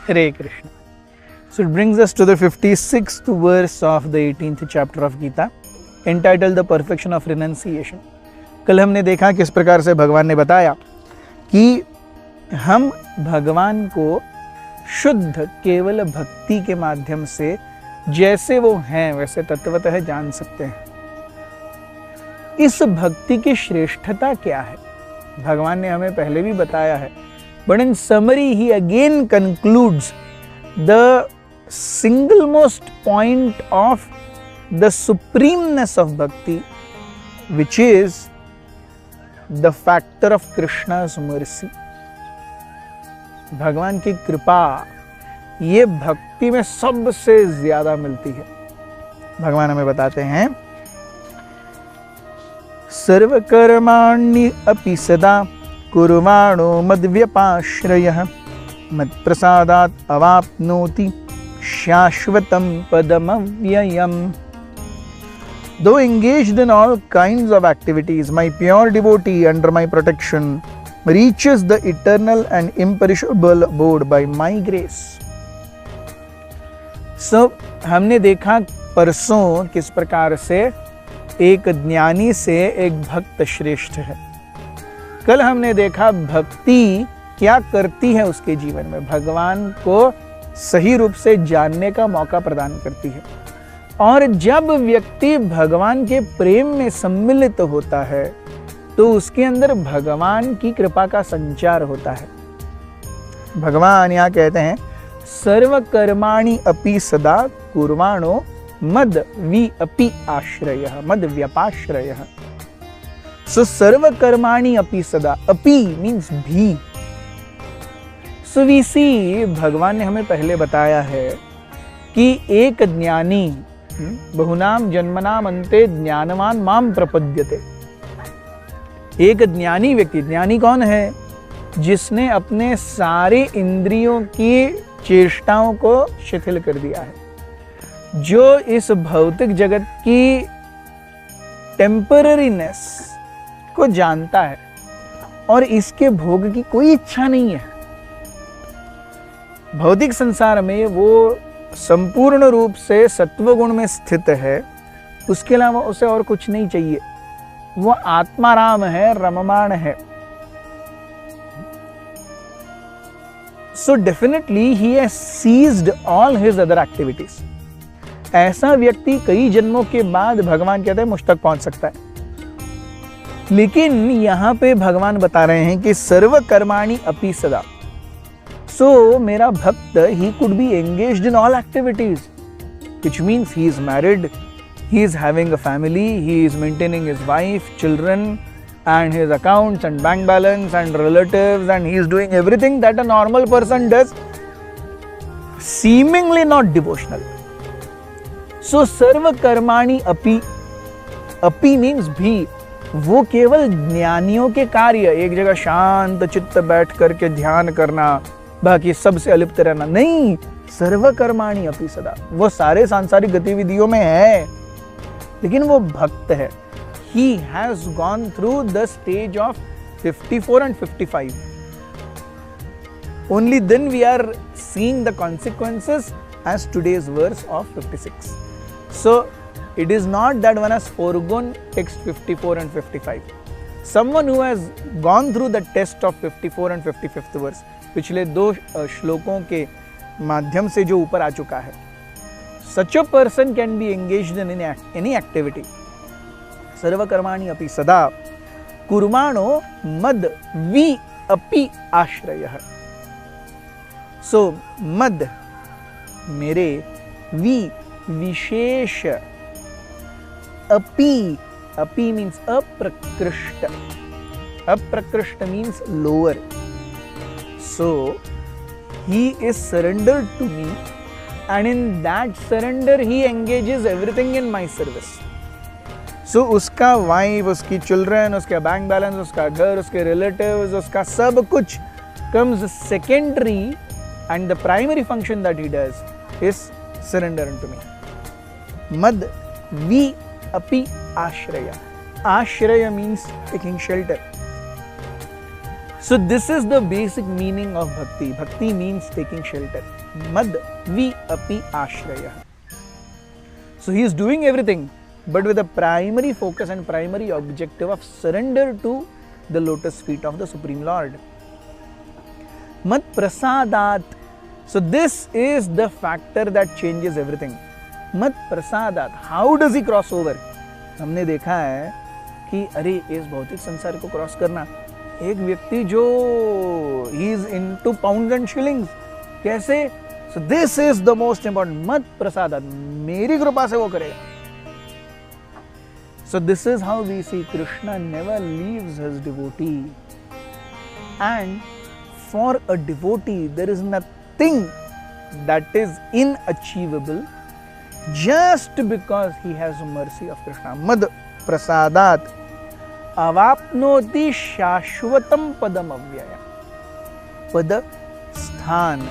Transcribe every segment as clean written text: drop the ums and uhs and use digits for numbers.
Hare Krishna. So it brings us to the 56th verse of the 18th chapter of Gita, entitled The Perfection of Renunciation. कल हमने देखा किस प्रकार से भगवान ने बताया कि हम भगवान को शुद्ध केवल भक्ति के माध्यम से जैसे वो हैं वैसे तत्वतः जान सकते हैं। इस भक्ति की श्रेष्ठता क्या है भगवान ने हमें पहले भी बताया है, but in summary he again concludes the single most point of the supremeness of bhakti, which is the factor of Krishna's mercy। भगवान की कृपा ये भक्ति में सबसे ज्यादा मिलती है। भगवान हमें बताते हैं सर्वकर्माणि अपि सदा कुर्वाणो मद्व्यपाश्रयः मत्प्रसादात् अवाप्नोति शाश्वतं पदमव्ययम्। Though engaged in all kinds of activities, my pure devotee under my protection reaches the eternal and imperishable abode by my grace। So, हमने देखा परसों किस प्रकार से एक ज्ञानी से एक भक्त श्रेष्ठ है। कल हमने देखा भक्ति क्या करती है उसके जीवन में, भगवान को सही रूप से जानने का मौका प्रदान करती है। और जब व्यक्ति भगवान के प्रेम में सम्मिलित होता है तो उसके अंदर भगवान की कृपा का संचार होता है। भगवान यहाँ कहते हैं सर्व कर्माणि अपि सदा कुर्वाणो मद वि अपि आश्रयः मद व्यपाश्रयः। सो सर्व कर्माणि अपि सदा, अपि मीन्स भी। सो वी सी भगवान ने हमें पहले बताया है कि एक ज्ञानी बहुनाम जन्मनाम अन्ते ज्ञानवान माम प्रपद्यते। एक ज्ञानी व्यक्ति, ज्ञानी कौन है? जिसने अपने सारे इंद्रियों की चेष्टाओं को शिथिल कर दिया है, जो इस भौतिक जगत की टेम्पररीनेस को जानता है और इसके भोग की कोई इच्छा नहीं है। भौतिक संसार में वो संपूर्ण रूप से सत्वगुण में स्थित है, उसके अलावा उसे और कुछ नहीं चाहिए। वो आत्माराम है, रममाण है। So definitely he has ceased all his other activities। ऐसा व्यक्ति कई जन्मों के बाद भगवान कहते हैं मुझ तक पहुंच सकता है। लेकिन यहाँ पे भगवान बता रहे हैं कि सर्व कर्माणि अपि सदा। So मेरा भक्त he could be engaged in all activities, which means he is married, he is having a family, he is maintaining his wife, children, and his accounts and bank balance and relatives, and he is doing everything that a normal person does, seemingly not devotional। So सर्व कर्माणि अपि, अपि means भी, वो केवल ज्ञानियों के कार्य, एक जगह शांत चित्त बैठ करके ध्यान करना, बाकी सबसे अलिप्त रहना नहीं। सर्व कर्माणि अपि सदा, वो सारे सांसारिक गतिविधियों में है, लेकिन वो भक्त है। He has gone through the stage of 54 and 55. Only then we are seeing the consequences as today's verse of 56. So it is not that one has foregone text 54 and 55. Someone who has gone through the test of 54 and 55th verse, पिछले दो श्लोकों के माध्यम से जो ऊपर आ चुका है, such a person can be engaged in any activity। सर्व कर्माणि अपि सदा कुर्वाणो मद वि अपि आश्रयः। सो मद मेरे, वि विशेष, अपि, अपि मीन्स अप्रकृष्ट, अप्रकृष्ट means lower. So he is surrendered to me, and in that surrender he engages everything in my service। सो उसका वाइफ, उसकी चिल्ड्रन, उसका बैंक बैलेंस, उसका घर, उसके रिलेटिव्स, उसका सब कुछ comes secondary, and the primary function that he does is surrender unto me। मद वि अपि आश्रय। आश्रय means taking shelter। So this is the basic meaning of bhakti. Bhakti means taking shelter. Mad vi api ashraya. So he is doing everything, but with a primary focus and primary objective of surrender to the lotus feet of the Supreme Lord. Mat prasadat. So this is the factor that changes everything. Mat prasadat. How does he cross over? हमने देखा है कि अरे इस भौतिक संसार को cross करना, एक व्यक्ति जो he is into pounds and shillings, कैसे? So this is the most important. मत प्रसादात, मेरी कृपा से वो करेगा. So this is how we see Krishna never leaves his devotee. And for a devotee, there is nothing that is inachievable just because he has mercy of Krishna. Mad prasadat avapnoti shashvatam padam avyaya. Pada sthan,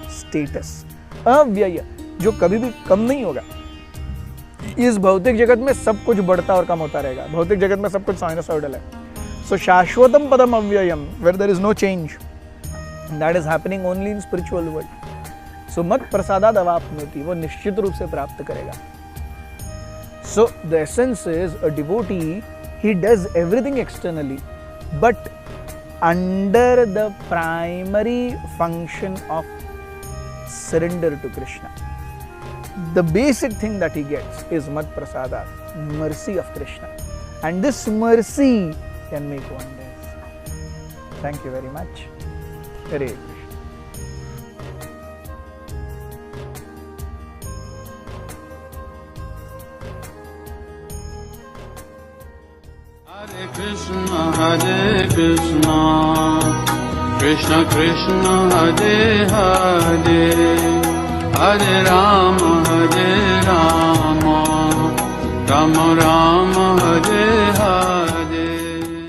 status. अव्यय, जो कभी भी कम नहीं होगा. इस भौतिक जगत में सब कुछ बढ़ता और कम होता रहेगा. भौतिक जगत में सब कुछ साइनसॉइडल है. So शाश्वतम Padma अव्ययम, where there is no change, that is happening only in spiritual world. So मत प्रसादाद अवाप्नोति, वो निश्चित रूप से प्राप्त करेगा. So the essence is a devotee, he does everything externally, but under the primary function of surrender to Krishna. The basic thing that he gets is Mat Prasada, mercy of Krishna. And this mercy can make wonders. Thank you very much. Hare Krishna. Hare Krishna, Krishna Krishna, Hare Hare, Hare Rama, Rama Rama, Hare Hare.